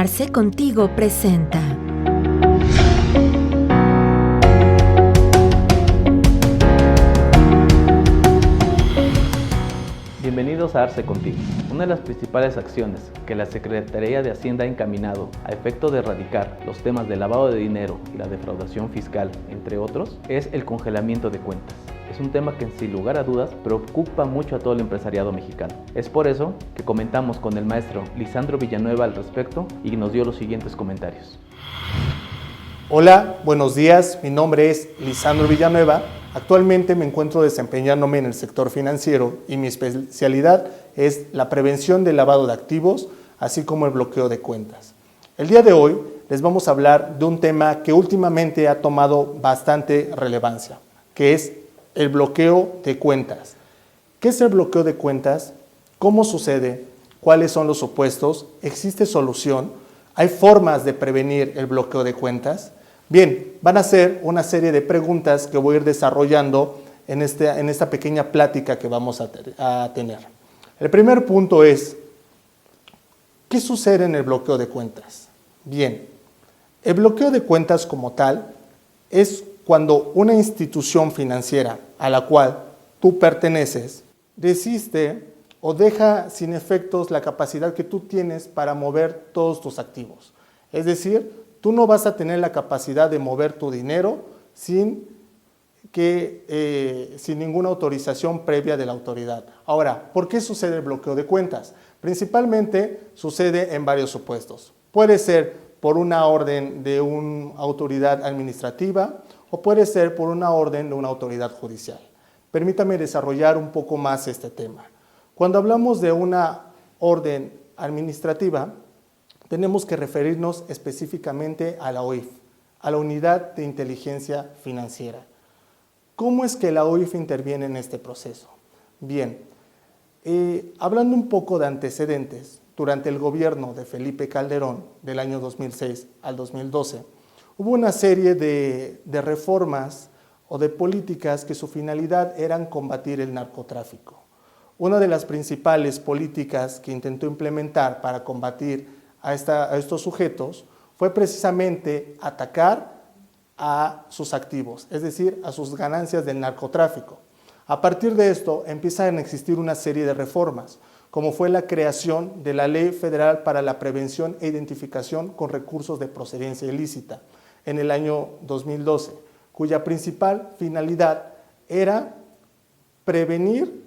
Arce Contigo presenta. Bienvenidos a Arce Contigo. Una de las principales acciones que la Secretaría de Hacienda ha encaminado a efecto de erradicar los temas de lavado de dinero y la defraudación fiscal, entre otros, es el congelamiento de cuentas. Es un tema que sin lugar a dudas preocupa mucho a todo el empresariado mexicano. Es por eso que comentamos con el maestro Lisandro Villanueva al respecto y nos dio los siguientes comentarios. Hola, buenos días, mi nombre es Lisandro Villanueva. Actualmente me encuentro desempeñándome en el sector financiero y mi especialidad es la prevención del lavado de activos, así como el bloqueo de cuentas. El día de hoy les vamos a hablar de un tema que últimamente ha tomado bastante relevancia, que es el bloqueo de cuentas. ¿Qué es el bloqueo de cuentas? ¿Cómo sucede? ¿Cuáles son los supuestos? ¿Existe solución? ¿Hay formas de prevenir el bloqueo de cuentas? Bien, van a ser una serie de preguntas que voy a ir desarrollando en esta pequeña plática que vamos a tener. El primer punto es, ¿qué sucede en el bloqueo de cuentas? Bien, el bloqueo de cuentas como tal es cuando una institución financiera a la cual tú perteneces desiste o deja sin efectos la capacidad que tú tienes para mover todos tus activos. Es decir, tú no vas a tener la capacidad de mover tu dinero sin ninguna autorización previa de la autoridad. Ahora, ¿por qué sucede el bloqueo de cuentas? Principalmente sucede en varios supuestos. Puede ser por una orden de una autoridad administrativa o puede ser por una orden de una autoridad judicial. Permítame desarrollar un poco más este tema. Cuando hablamos de una orden administrativa, tenemos que referirnos específicamente a la OIF, a la Unidad de Inteligencia Financiera. ¿Cómo es que la OIF interviene en este proceso? Bien, hablando un poco de antecedentes, durante el gobierno de Felipe Calderón, del año 2006 al 2012, hubo una serie de reformas o de políticas que su finalidad eran combatir el narcotráfico. Una de las principales políticas que intentó implementar para combatir a estos sujetos fue precisamente atacar a sus activos, es decir, a sus ganancias del narcotráfico. A partir de esto empiezan a existir una serie de reformas, como fue la creación de la Ley Federal para la Prevención e Identificación con Recursos de Procedencia Ilícita en el año 2012, cuya principal finalidad era prevenir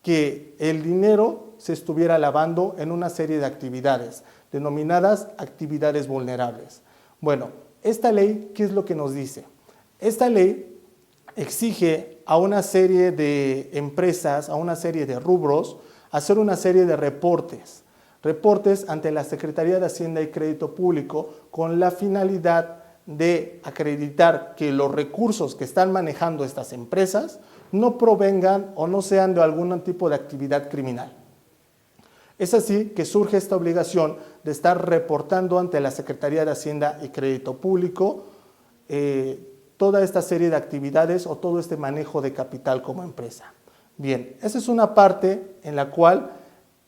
que el dinero se estuviera lavando en una serie de actividades, denominadas actividades vulnerables. Bueno, esta ley, ¿qué es lo que nos dice? Esta ley exige a una serie de empresas, a una serie de rubros, hacer una serie de reportes ante la Secretaría de Hacienda y Crédito Público con la finalidad de acreditar que los recursos que están manejando estas empresas no provengan o no sean de algún tipo de actividad criminal. Es así que surge esta obligación de estar reportando ante la Secretaría de Hacienda y Crédito Público toda esta serie de actividades o todo este manejo de capital como empresa. Bien, esa es una parte en la cual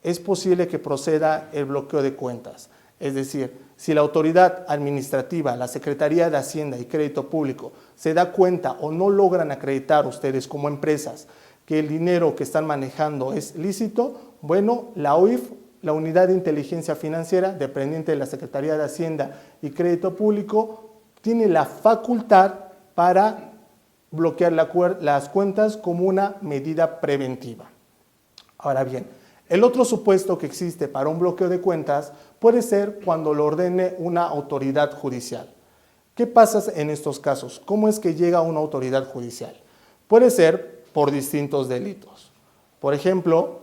es posible que proceda el bloqueo de cuentas. Es decir, si la autoridad administrativa, la Secretaría de Hacienda y Crédito Público, se da cuenta o no logran acreditar ustedes como empresas que el dinero que están manejando es lícito, bueno, la OIF, la Unidad de Inteligencia Financiera, dependiente de la Secretaría de Hacienda y Crédito Público, tiene la facultad para bloquear las cuentas como una medida preventiva. Ahora bien, el otro supuesto que existe para un bloqueo de cuentas puede ser cuando lo ordene una autoridad judicial. ¿Qué pasa en estos casos? ¿Cómo es que llega una autoridad judicial? Puede ser por distintos delitos. Por ejemplo,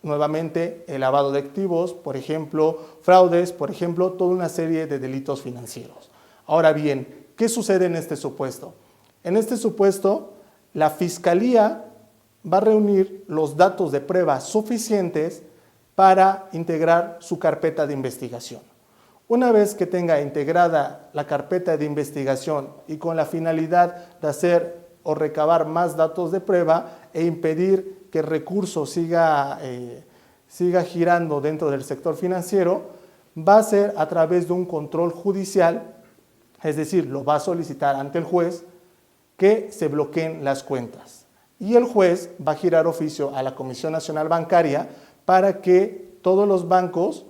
nuevamente el lavado de activos, por ejemplo, fraudes, por ejemplo, toda una serie de delitos financieros. Ahora bien, ¿qué sucede en este supuesto? En este supuesto, la Fiscalía va a reunir los datos de prueba suficientes para integrar su carpeta de investigación. Una vez que tenga integrada la carpeta de investigación y con la finalidad de hacer o recabar más datos de prueba e impedir que el recurso siga girando dentro del sector financiero, va a ser a través de un control judicial, es decir, lo va a solicitar ante el juez que se bloqueen las cuentas. Y el juez va a girar oficio a la Comisión Nacional Bancaria para que todos los bancos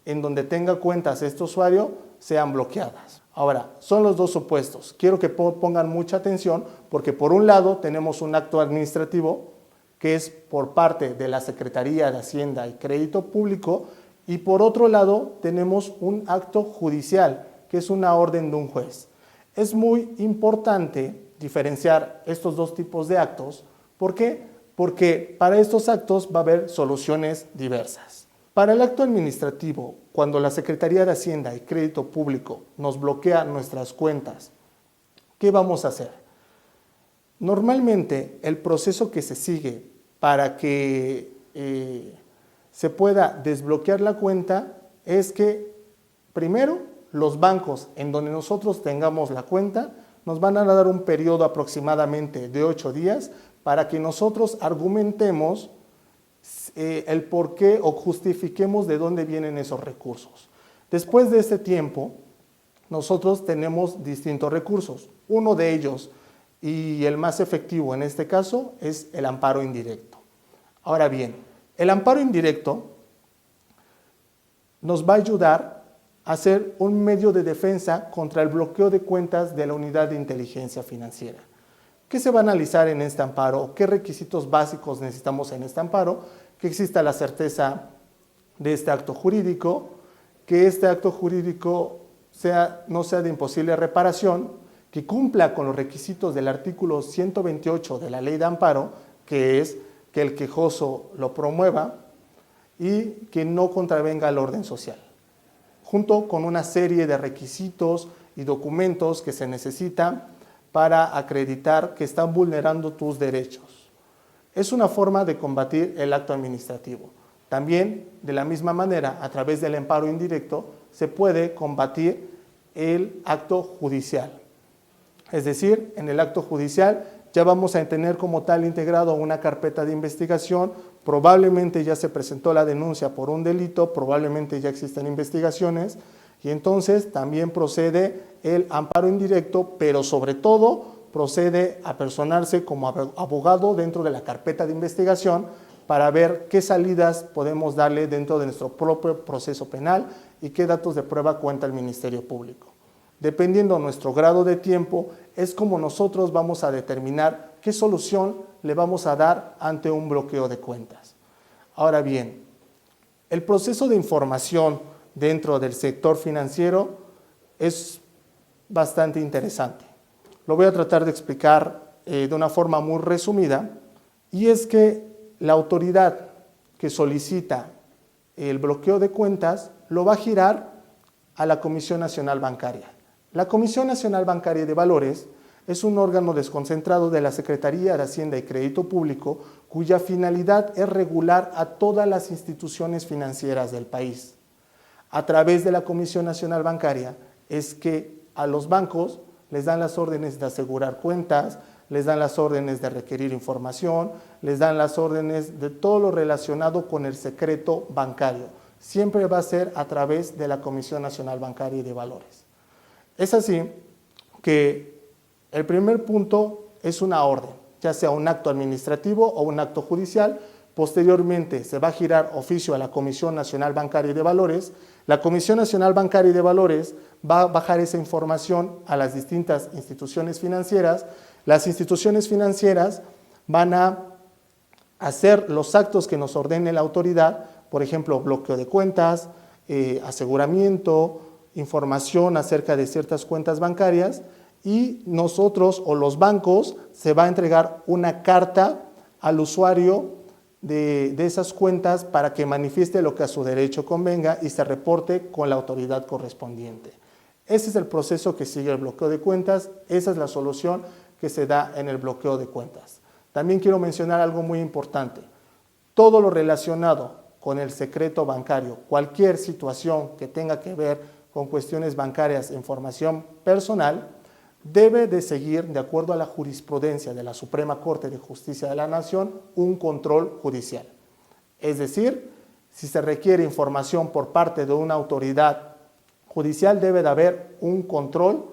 en donde tenga cuentas este usuario sean bloqueadas. Ahora, son los dos supuestos. Quiero que pongan mucha atención porque por un lado tenemos un acto administrativo que es por parte de la Secretaría de Hacienda y Crédito Público y por otro lado tenemos un acto judicial que es una orden de un juez. Es muy importante diferenciar estos dos tipos de actos. ¿Por qué? Porque para estos actos va a haber soluciones diversas. Para el acto administrativo, cuando la Secretaría de Hacienda y Crédito Público nos bloquea nuestras cuentas, ¿qué vamos a hacer? Normalmente el proceso que se sigue para que se pueda desbloquear la cuenta es que primero los bancos en donde nosotros tengamos la cuenta nos van a dar un periodo aproximadamente de 8 días para que nosotros argumentemos el por qué o justifiquemos de dónde vienen esos recursos. Después de ese tiempo, nosotros tenemos distintos recursos. Uno de ellos, y el más efectivo en este caso, es el amparo indirecto. Ahora bien, el amparo indirecto nos va a ayudar a ser un medio de defensa contra el bloqueo de cuentas de la Unidad de Inteligencia Financiera. ¿Qué se va a analizar en este amparo? ¿Qué requisitos básicos necesitamos en este amparo? Que exista la certeza de este acto jurídico, que este acto jurídico no sea de imposible reparación, que cumpla con los requisitos del artículo 128 de la Ley de Amparo, que es que el quejoso lo promueva y que no contravenga el orden social, junto con una serie de requisitos y documentos que se necesitan para acreditar que están vulnerando tus derechos. Es una forma de combatir el acto administrativo. También, de la misma manera, a través del amparo indirecto, se puede combatir el acto judicial. Es decir, en el acto judicial ya vamos a tener como tal integrado una carpeta de investigación, probablemente ya se presentó la denuncia por un delito, probablemente ya existen investigaciones, y entonces también procede el amparo indirecto, pero sobre todo procede a personarse como abogado dentro de la carpeta de investigación para ver qué salidas podemos darle dentro de nuestro propio proceso penal y qué datos de prueba cuenta el Ministerio Público. Dependiendo de nuestro grado de tiempo, es como nosotros vamos a determinar qué solución le vamos a dar ante un bloqueo de cuentas. Ahora bien, el proceso de información dentro del sector financiero es bastante interesante. Lo voy a tratar de explicar de una forma muy resumida, y es que la autoridad que solicita el bloqueo de cuentas lo va a girar a la Comisión Nacional Bancaria. La Comisión Nacional Bancaria de Valores es un órgano desconcentrado de la Secretaría de Hacienda y Crédito Público cuya finalidad es regular a todas las instituciones financieras del país. A través de la Comisión Nacional Bancaria es que a los bancos les dan las órdenes de asegurar cuentas, les dan las órdenes de requerir información, les dan las órdenes de todo lo relacionado con el secreto bancario. Siempre va a ser a través de la Comisión Nacional Bancaria y de Valores. Es así que el primer punto es una orden, ya sea un acto administrativo o un acto judicial. Posteriormente se va a girar oficio a la Comisión Nacional Bancaria y de Valores. La Comisión Nacional Bancaria y de Valores va a bajar esa información a las distintas instituciones financieras. Las instituciones financieras van a hacer los actos que nos ordene la autoridad, por ejemplo, bloqueo de cuentas, aseguramiento, información acerca de ciertas cuentas bancarias, y nosotros o los bancos se va a entregar una carta al usuario de esas cuentas para que manifieste lo que a su derecho convenga y se reporte con la autoridad correspondiente. Ese es el proceso que sigue el bloqueo de cuentas, esa es la solución que se da en el bloqueo de cuentas. También quiero mencionar algo muy importante. Todo lo relacionado con el secreto bancario, cualquier situación que tenga que ver con cuestiones bancarias e información personal, debe de seguir, de acuerdo a la jurisprudencia de la Suprema Corte de Justicia de la Nación, un control judicial. Es decir, si se requiere información por parte de una autoridad judicial, debe de haber un control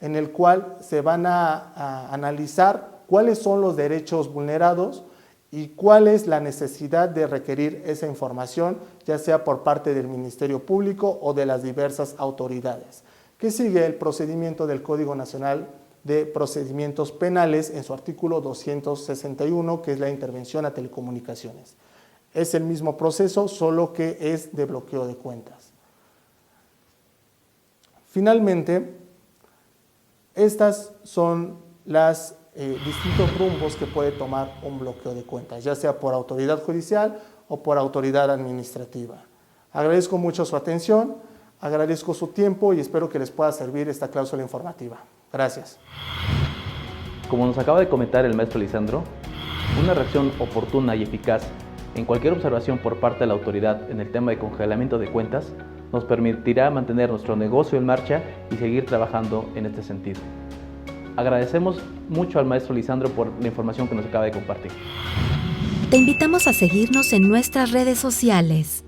en el cual se van a analizar cuáles son los derechos vulnerados y cuál es la necesidad de requerir esa información, ya sea por parte del Ministerio Público o de las diversas autoridades. ¿Qué sigue? El procedimiento del Código Nacional de Procedimientos Penales en su artículo 261, que es la intervención a telecomunicaciones. Es el mismo proceso, solo que es de bloqueo de cuentas. Finalmente, estas son los distintos rumbos que puede tomar un bloqueo de cuentas, ya sea por autoridad judicial o por autoridad administrativa. Agradezco mucho su atención, agradezco su tiempo y espero que les pueda servir esta cláusula informativa. Gracias. Como nos acaba de comentar el maestro Lisandro, una reacción oportuna y eficaz en cualquier observación por parte de la autoridad en el tema de congelamiento de cuentas nos permitirá mantener nuestro negocio en marcha y seguir trabajando en este sentido. Agradecemos mucho al maestro Lisandro por la información que nos acaba de compartir. Te invitamos a seguirnos en nuestras redes sociales.